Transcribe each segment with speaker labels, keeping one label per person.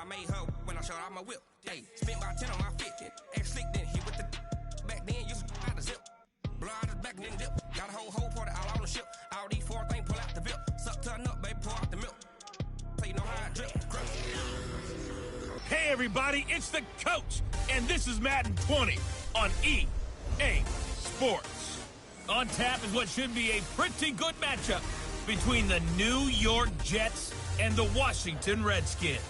Speaker 1: made her when I showed out my whip. Hey, spent about 10 on my fit. Act slick, then hit with the back then, used to out the zip. Blow out his back, then dip. Got a whole party all on the ship. All these four things, pull out the VIP. Suck, turn up, baby, pour out the milk. So you know how I drip.
Speaker 2: Hey, everybody, it's the coach, and this is Madden 20 on EA Sports. On tap is what should be a pretty good matchup between the New York Jets and the Washington Redskins.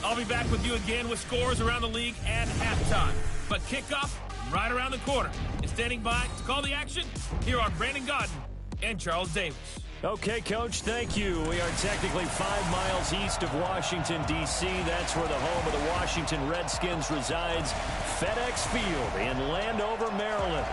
Speaker 2: I'll be back with you again with scores around the league at halftime. But kickoff right around the corner. And standing by to call the action, here are Brandon Godden and Charles Davis.
Speaker 3: Okay, Coach, thank you. We are technically 5 miles east of Washington, D.C. That's where the home of the Washington Redskins resides. FedEx Field in Landover, Maryland.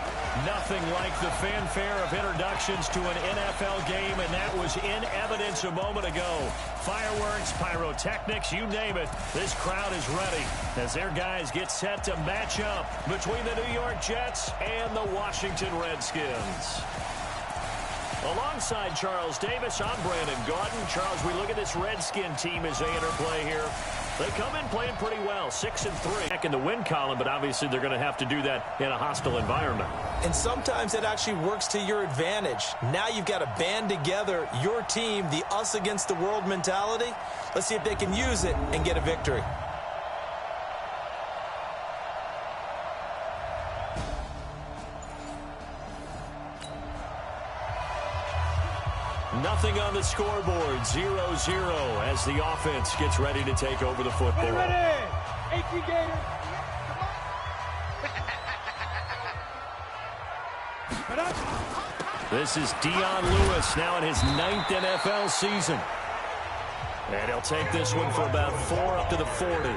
Speaker 3: Nothing like the fanfare of introductions to an NFL game, and that was in evidence a moment ago. Fireworks, pyrotechnics, you name it. This crowd is ready as their guys get set to match up between the New York Jets and the Washington Redskins. Alongside Charles Davis, I'm Brandon Godden. Charles, we look at this Redskin team as they interplay here. They come in playing pretty well, 6-3. Back in the win column, but obviously they're going to have to do that in a hostile environment.
Speaker 4: And sometimes it actually works to your advantage. Now you've got to band together your team, the us against the world mentality. Let's see if they can use it and get a victory.
Speaker 3: Nothing on the scoreboard, 0-0 as the offense gets ready to take over the football.
Speaker 5: Ready. 18 Gators.
Speaker 3: This is Dion Lewis now in his 9th NFL season. And he'll take this one for about 4 up to the 40.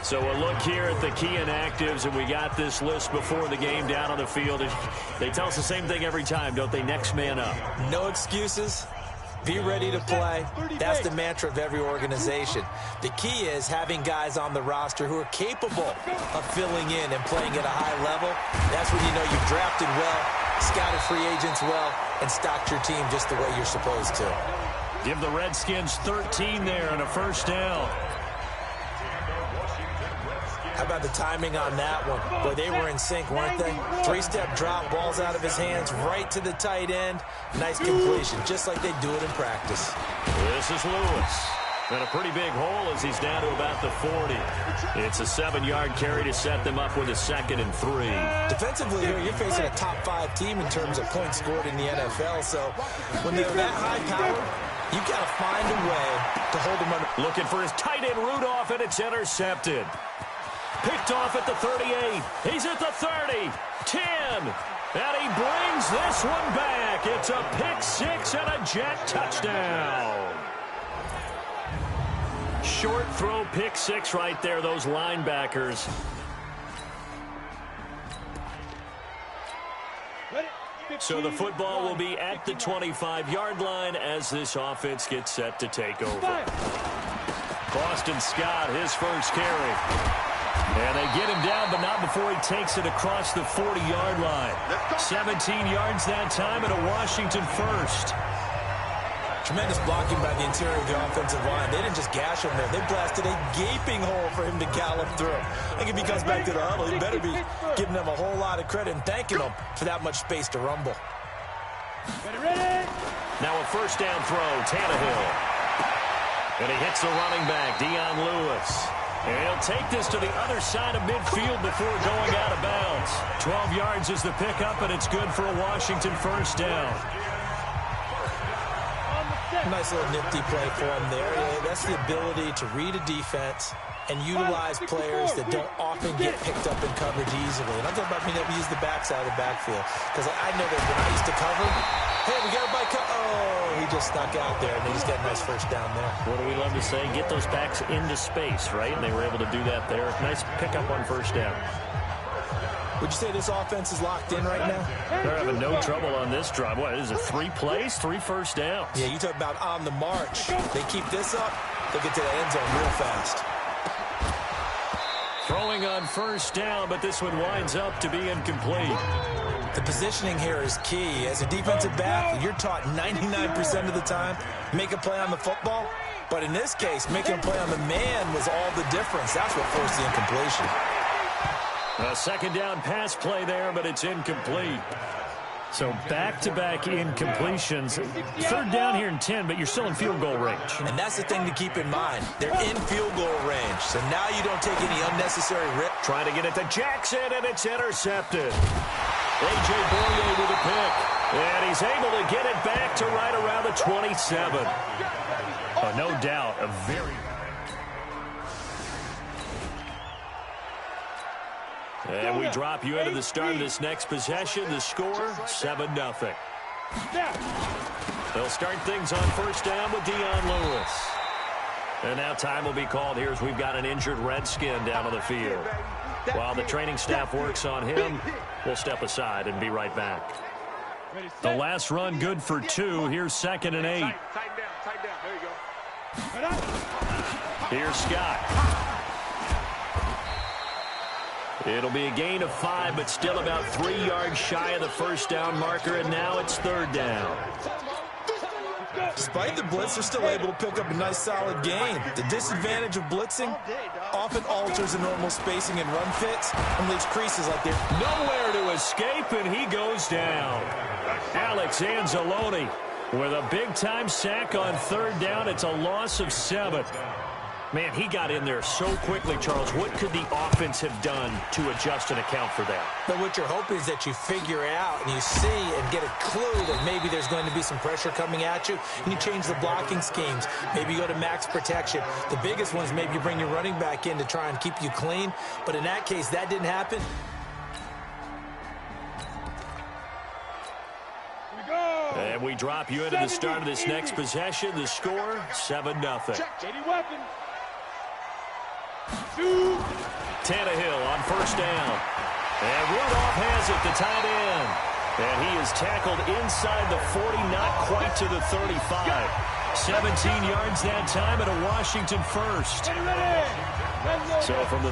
Speaker 3: So a look here at the key inactives, and we got this list before the game down on the field. They tell us the same thing every time, don't they? Next man up.
Speaker 4: No excuses. Be ready to play. That's the mantra of every organization. The key is having guys on the roster who are capable of filling in and playing at a high level. That's when you know you've drafted well, scouted free agents well, and stocked your team just the way you're supposed to.
Speaker 3: Give the Redskins 13 there and a first down.
Speaker 4: How about the timing on that one? Boy, they were in sync, weren't they? 3-step drop, balls out of his hands, right to the tight end. Nice completion, just like they do it in practice.
Speaker 3: This is Lewis. And a pretty big hole as he's down to about the 40. It's a 7-yard carry to set them up with a 2nd and 3.
Speaker 4: Defensively here, you're facing a top 5 team in terms of points scored in the NFL. So when they're that high-powered, you've got to find a way to hold them under.
Speaker 3: Looking for his tight end Rudolph, and it's intercepted. Picked off at the 38. He's at the 30. 10. And he brings this one back. It's a pick 6 and a Jet touchdown. Short throw, pick 6 right there, those linebackers. So the football will be at the 25-yard line as this offense gets set to take over. Boston Scott, his first carry. And they get him down, but not before he takes it across the 40-yard line. 17 yards that time and a Washington first.
Speaker 4: Tremendous blocking by the interior of the offensive line. They didn't just gash him there. They blasted a gaping hole for him to gallop through. I think if he comes back to the huddle, he better be giving them a whole lot of credit and thanking them for that much space to rumble.
Speaker 5: Ready.
Speaker 3: Now a first down throw, Tannehill. And he hits the running back, Dion Lewis. And he'll take this to the other side of midfield before going out of bounds. 12 yards is the pickup, and it's good for a Washington first down.
Speaker 4: Nice little nifty play for him there. Yeah, that's the ability to read a defense and utilize players that don't often get picked up in coverage easily. And I'm talking about being able to use the backside of the backfield. Because I know that when I used to cover, hey, we got a bike. Oh, he just snuck out there, and they just got a nice first down there.
Speaker 3: What do we love to say? Get those backs into space, right? And they were able to do that there. Nice pickup on first down.
Speaker 4: Would you say this offense is locked in right now?
Speaker 3: They're having no trouble on this drive. What, is it 3 plays, 3 first downs?
Speaker 4: Yeah, you talk about on the march. They keep this up, they'll get to the end zone real fast.
Speaker 3: Throwing on first down, but this one winds up to be incomplete.
Speaker 4: The positioning here is key. As a defensive back, you're taught 99% of the time, make a play on the football, But in this case, making a play on the man was all the difference. That's what forced the incompletion.
Speaker 3: A second down pass play there, but it's incomplete. So back-to-back incompletions. Third down here in 10, but you're still in field goal range.
Speaker 4: And that's the thing to keep in mind. They're in field goal range, so now you don't take any unnecessary risk.
Speaker 3: Trying to get it to Jackson, and it's intercepted. A.J. Boyer with a pick. And he's able to get it back to right around the 27. Oh, no doubt, a very... And we drop you into the start of this next possession. The score, 7-0. They'll start things on first down with Dion Lewis. And now time will be called here as we've got an injured Redskin down on the field. While the training staff works on him, we'll step aside and be right back. The last run good for 2. Here's 2nd and 8.
Speaker 5: Tighten down. There you go.
Speaker 3: Here's Scott. It'll be a gain of 5, but still about 3 yards shy of the first down marker, and now it's 3rd down.
Speaker 4: Despite the blitz, they're still able to pick up a nice solid gain. The disadvantage of blitzing often alters the normal spacing and run fits and leaves creases like they're
Speaker 3: nowhere to escape, and he goes down. Alex Anzalone with a big-time sack on 3rd down. It's a loss of 7. Man, he got in there so quickly, Charles. What could the offense have done to adjust and account for that?
Speaker 4: But what you're hoping is that you figure out and you see and get a clue that maybe there's going to be some pressure coming at you, and you change the blocking schemes. Maybe you go to max protection. The biggest one is maybe you bring your running back in to try and keep you clean. But in that case, that didn't happen.
Speaker 3: And we drop you into the start of this next possession. The score, 7-0. Tannehill on first down. And Rudolph has it, the tight end. And he is tackled inside the 40, not quite to the 35. 17 yards that time, and a Washington first. So from the